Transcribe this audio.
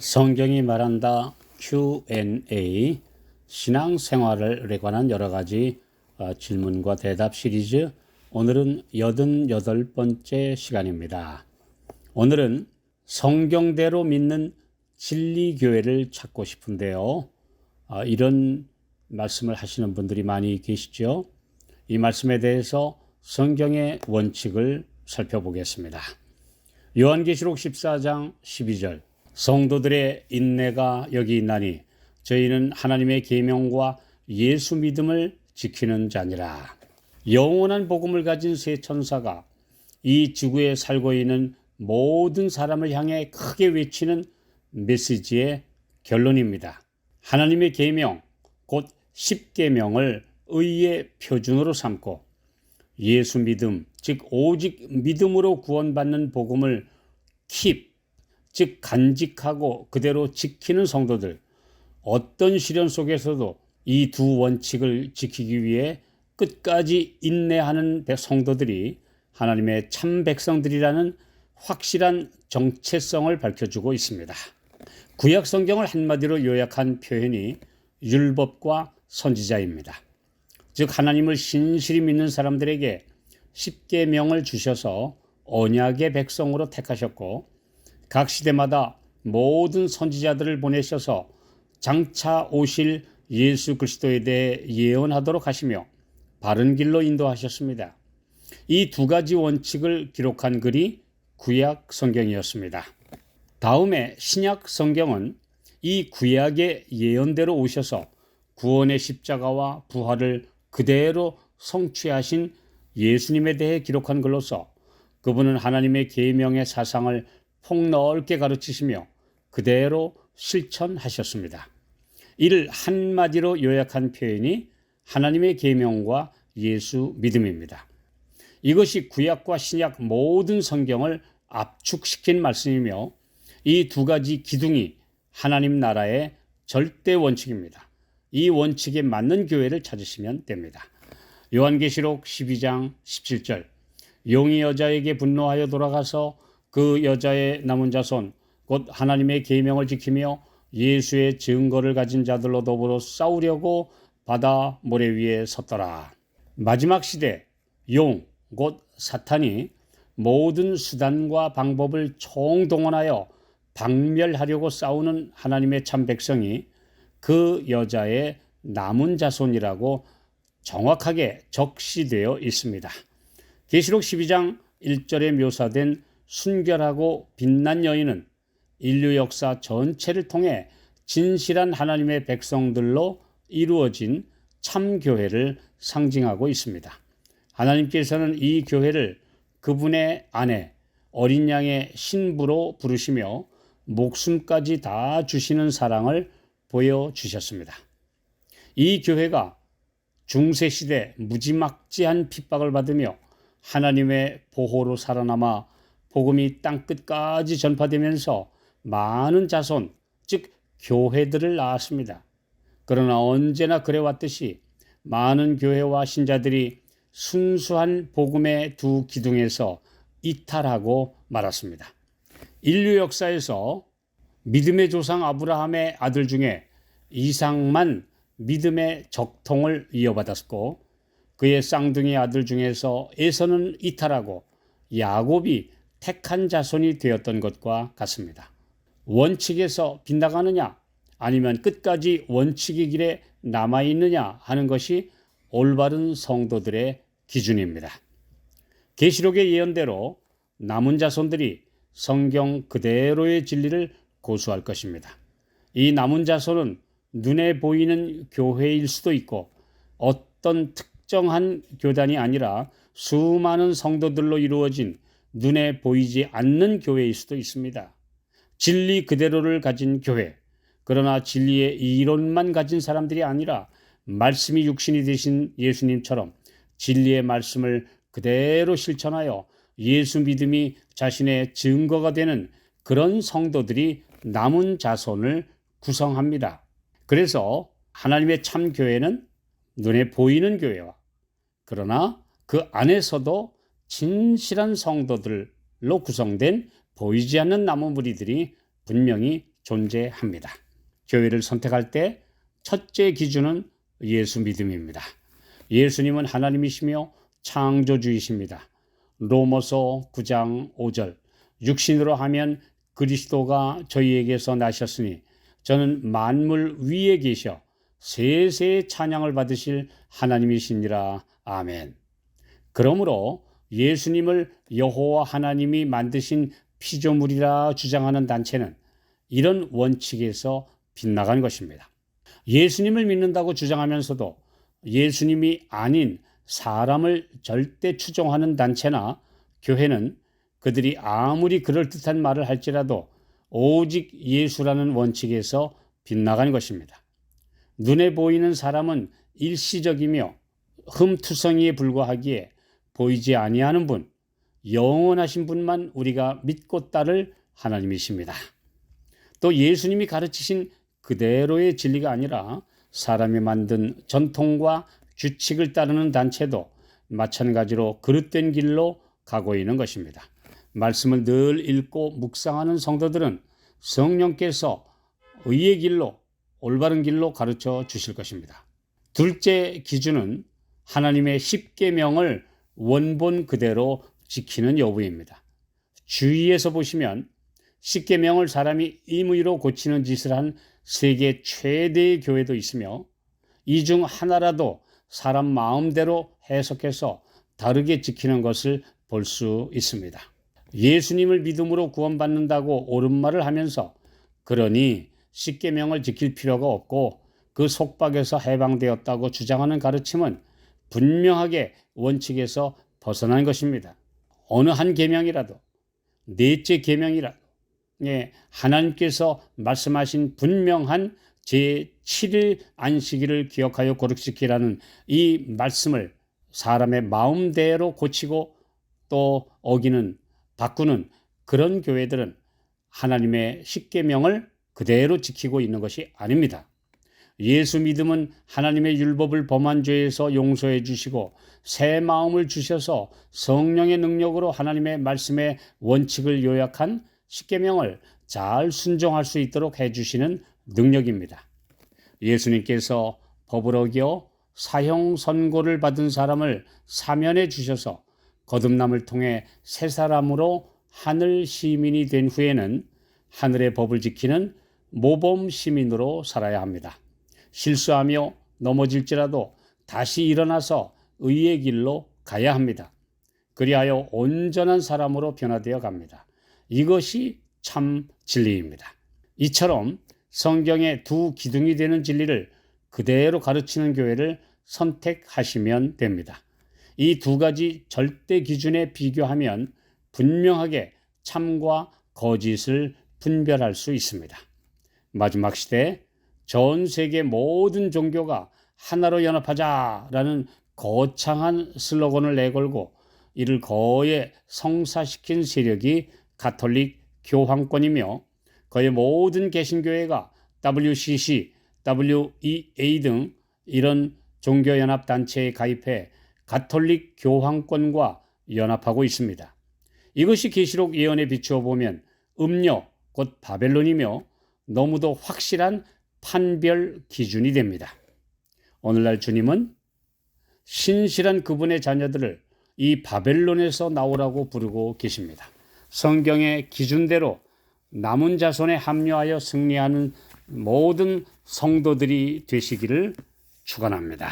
성경이 말한다 Q&A 신앙생활에 관한 여러 가지 질문과 대답 시리즈. 오늘은 88번째 시간입니다. 오늘은 성경대로 믿는 진리교회를 찾고 싶은데요. 이런 말씀을 하시는 분들이 많이 계시죠. 이 말씀에 대해서 성경의 원칙을 살펴보겠습니다. 요한계시록 14장 12절, 성도들의 인내가 여기 있나니 저희는 하나님의 계명과 예수 믿음을 지키는 자니라. 영원한 복음을 가진 세 천사가 이 지구에 살고 있는 모든 사람을 향해 크게 외치는 메시지의 결론입니다. 하나님의 계명, 곧 십계명을 의의 표준으로 삼고 예수 믿음, 즉 오직 믿음으로 구원받는 복음을 keep, 즉 간직하고 그대로 지키는 성도들, 어떤 시련 속에서도 이 두 원칙을 지키기 위해 끝까지 인내하는 성도들이 하나님의 참 백성들이라는 확실한 정체성을 밝혀주고 있습니다. 구약 성경을 한마디로 요약한 표현이 율법과 선지자입니다. 즉 하나님을 신실히 믿는 사람들에게 십계명을 주셔서 언약의 백성으로 택하셨고 각 시대마다 모든 선지자들을 보내셔서 장차 오실 예수 그리스도에 대해 예언하도록 하시며 바른 길로 인도하셨습니다. 이 두 가지 원칙을 기록한 글이 구약 성경이었습니다. 다음에 신약 성경은 이 구약의 예언대로 오셔서 구원의 십자가와 부활을 그대로 성취하신 예수님에 대해 기록한 글로서 그분은 하나님의 계명의 사상을 폭넓게 가르치시며 그대로 실천하셨습니다. 이를 한마디로 요약한 표현이 하나님의 계명과 예수 믿음입니다. 이것이 구약과 신약 모든 성경을 압축시킨 말씀이며 이 두 가지 기둥이 하나님 나라의 절대 원칙입니다. 이 원칙에 맞는 교회를 찾으시면 됩니다. 요한계시록 12장 17절, 용이 여자에게 분노하여 돌아가서 그 여자의 남은 자손 곧 하나님의 계명을 지키며 예수의 증거를 가진 자들로 더불어 싸우려고 바다 모래 위에 섰더라. 마지막 시대 용 곧 사탄이 모든 수단과 방법을 총동원하여 박멸하려고 싸우는 하나님의 참 백성이 그 여자의 남은 자손이라고 정확하게 적시되어 있습니다. 계시록 12장 1절에 묘사된 순결하고 빛난 여인은 인류 역사 전체를 통해 진실한 하나님의 백성들로 이루어진 참교회를 상징하고 있습니다. 하나님께서는 이 교회를 그분의 아내, 어린 양의 신부로 부르시며 목숨까지 다 주시는 사랑을 보여주셨습니다. 이 교회가 중세시대 무지막지한 핍박을 받으며 하나님의 보호로 살아남아 복음이 땅끝까지 전파되면서 많은 자손, 즉 교회들을 낳았습니다. 그러나 언제나 그래왔듯이 많은 교회와 신자들이 순수한 복음의 두 기둥에서 이탈하고 말았습니다. 인류 역사에서 믿음의 조상 아브라함의 아들 중에 이삭만 믿음의 적통을 이어받았고 그의 쌍둥이 아들 중에서 에서는 이탈하고 야곱이 택한 자손이 되었던 것과 같습니다. 원칙에서 빗나가느냐 아니면 끝까지 원칙의 길에 남아있느냐 하는 것이 올바른 성도들의 기준입니다. 계시록의 예언대로 남은 자손들이 성경 그대로의 진리를 고수할 것입니다. 이 남은 자손은 눈에 보이는 교회일 수도 있고 어떤 특정한 교단이 아니라 수많은 성도들로 이루어진 눈에 보이지 않는 교회일 수도 있습니다. 진리 그대로를 가진 교회, 그러나 진리의 이론만 가진 사람들이 아니라 말씀이 육신이 되신 예수님처럼 진리의 말씀을 그대로 실천하여 예수 믿음이 자신의 증거가 되는 그런 성도들이 남은 자손을 구성합니다. 그래서 하나님의 참 교회는 눈에 보이는 교회와 그러나 그 안에서도 진실한 성도들로 구성된 보이지 않는 남은 무리들이 분명히 존재합니다. 교회를 선택할 때 첫째 기준은 예수 믿음입니다. 예수님은 하나님이시며 창조주이십니다. 로마서 9장 5절 육신으로 하면 그리스도가 저희에게서 나셨으니 저는 만물 위에 계셔 세세의 찬양을 받으실 하나님이시니라. 아멘. 그러므로 예수님을 여호와 하나님이 만드신 피조물이라 주장하는 단체는 이런 원칙에서 빗나간 것입니다. 예수님을 믿는다고 주장하면서도 예수님이 아닌 사람을 절대 추종하는 단체나 교회는 그들이 아무리 그럴듯한 말을 할지라도 오직 예수라는 원칙에서 빗나간 것입니다. 눈에 보이는 사람은 일시적이며 흠투성이에 불과하기에 보이지 아니하는 분, 영원하신 분만 우리가 믿고 따를 하나님이십니다. 또 예수님이 가르치신 그대로의 진리가 아니라 사람이 만든 전통과 규칙을 따르는 단체도 마찬가지로 그릇된 길로 가고 있는 것입니다. 말씀을 늘 읽고 묵상하는 성도들은 성령께서 의의 길로, 올바른 길로 가르쳐 주실 것입니다. 둘째 기준은 하나님의 십계명을 원본 그대로 지키는 여부입니다. 주위에서 보시면 십계명을 사람이 임의로 고치는 짓을 한 세계 최대의 교회도 있으며 이 중 하나라도 사람 마음대로 해석해서 다르게 지키는 것을 볼 수 있습니다. 예수님을 믿음으로 구원받는다고 옳은 말을 하면서 그러니 십계명을 지킬 필요가 없고 그 속박에서 해방되었다고 주장하는 가르침은 분명하게 원칙에서 벗어난 것입니다. 어느 한 계명이라도, 넷째 계명이라도 하나님께서 말씀하신 분명한 제7일 안식일을 기억하여 거룩지키라는 이 말씀을 사람의 마음대로 고치고 또 어기는, 바꾸는 그런 교회들은 하나님의 십계명을 그대로 지키고 있는 것이 아닙니다. 예수 믿음은 하나님의 율법을 범한 죄에서 용서해 주시고 새 마음을 주셔서 성령의 능력으로 하나님의 말씀의 원칙을 요약한 십계명을 잘 순종할 수 있도록 해주시는 능력입니다. 예수님께서 법을 어겨 사형 선고를 받은 사람을 사면해 주셔서 거듭남을 통해 새 사람으로 하늘 시민이 된 후에는 하늘의 법을 지키는 모범 시민으로 살아야 합니다. 실수하며 넘어질지라도 다시 일어나서 의의 길로 가야 합니다. 그리하여 온전한 사람으로 변화되어 갑니다. 이것이 참 진리입니다. 이처럼 성경의 두 기둥이 되는 진리를 그대로 가르치는 교회를 선택하시면 됩니다. 이 두 가지 절대 기준에 비교하면 분명하게 참과 거짓을 분별할 수 있습니다. 마지막 시대 전 세계 모든 종교가 하나로 연합하자라는 거창한 슬로건을 내걸고 이를 거의 성사시킨 세력이 가톨릭 교황권이며 거의 모든 개신교회가 WCC, WEA 등 이런 종교연합단체에 가입해 가톨릭 교황권과 연합하고 있습니다. 이것이 계시록 예언에 비추어 보면 음녀, 곧 바벨론이며 너무도 확실한 판별 기준이 됩니다. 오늘날 주님은 신실한 그분의 자녀들을 이 바벨론에서 나오라고 부르고 계십니다. 성경의 기준대로 남은 자손에 합류하여 승리하는 모든 성도들이 되시기를 축원합니다.